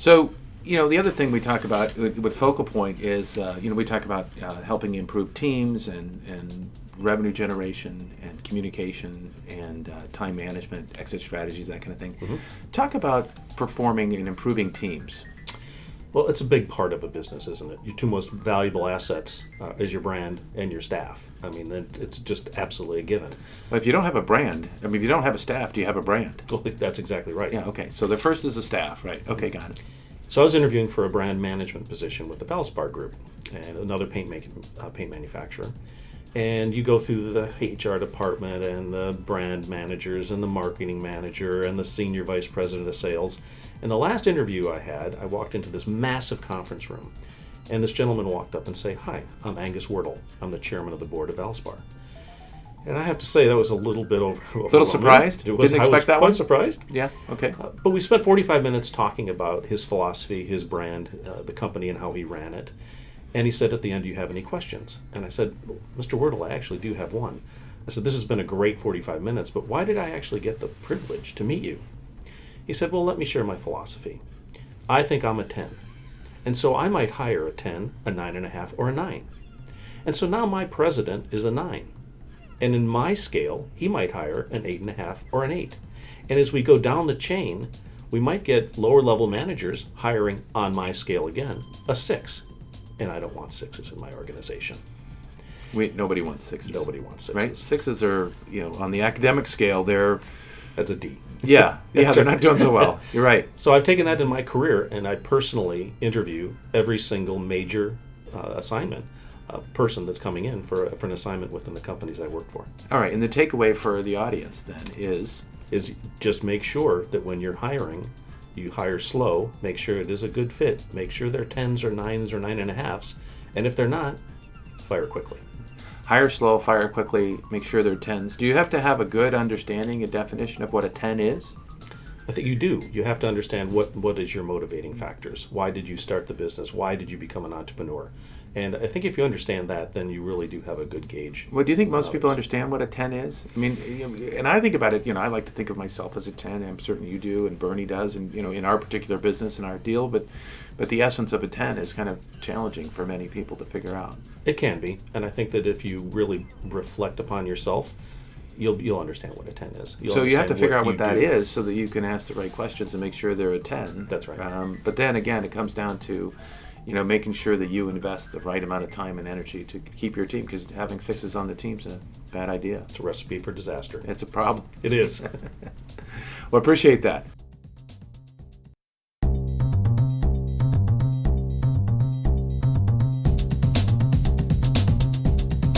So, the other thing we talk about with FocalPoint is, we talk about helping improve teams and revenue generation and communication and time management, exit strategies, that kind of thing. Mm-hmm. Talk about performing and improving teams. Well, it's a big part of a business, isn't it? Your two most valuable assets is your brand and your staff. I mean, it's just absolutely a given. Well, if you don't have a brand, if you don't have a staff, do you have a brand? Well, that's exactly right. Yeah, okay. So the first is the staff, right? Okay, got it. So I was interviewing for a brand management position with the Valspar Group and another paint manufacturer. And you go through the HR department and the brand managers and the marketing manager and the senior vice president of sales. And the last interview I had, I walked into this massive conference room, and this gentleman walked up and said, "Hi, I'm Angus Wordle. I'm the chairman of the board of Valspar." And I have to say that was a little bit overwhelming. A little surprised? It was, Didn't expect that quite one? surprised. Yeah, okay. But we spent 45 minutes talking about his philosophy, his brand, the company, and how he ran it. And he said at the end, "Do you have any questions?" And I said, "Mr. Wordle, I actually do have one." I said, "This has been a great 45 minutes, but why did I actually get the privilege to meet you?" He said, "Well, let me share my philosophy. I think I'm a 10. And so I might hire a 10, a 9.5, or a 9. And so now my president is a 9. And in my scale, he might hire an 8.5 or an 8. And as we go down the chain, we might get lower level managers hiring on my scale again, a 6. And I don't want 6s in my organization." Nobody wants 6s. Nobody wants 6s. Right? 6s are, on the academic scale, That's a D. Yeah, they're not doing so well. You're right. So I've taken that in my career, and I personally interview every single major assignment person that's coming in for an assignment within the companies I work for. All right, and the takeaway for the audience then is just make sure that when you're hiring, you hire slow, make sure it is a good fit, make sure they're 10s or 9s or 9.5s, and if they're not, fire quickly. hire slow, fire quickly, make sure they're 10s. Do you have to have a good understanding and definition of what a 10 is? I think you do. You have to understand what is your motivating factors. Why did you start the business? Why did you become an entrepreneur? And I think if you understand that, then you really do have a good gauge. Well, do you think most people understand what a 10 is? I mean, and I think about it, I like to think of myself as a 10, and I'm certain you do, and Bernie does, and, in our particular business and our deal, but the essence of a 10 is kind of challenging for many people to figure out. It can be, and I think that if you really reflect upon yourself, you'll understand what a 10 is. So you have to figure out what that is so that you can ask the right questions and make sure they're a 10. That's right. But then again, it comes down to making sure that you invest the right amount of time and energy to keep your team, because having 6s on the team's a bad idea. It's a recipe for disaster. It's a problem. It is. Well, appreciate that.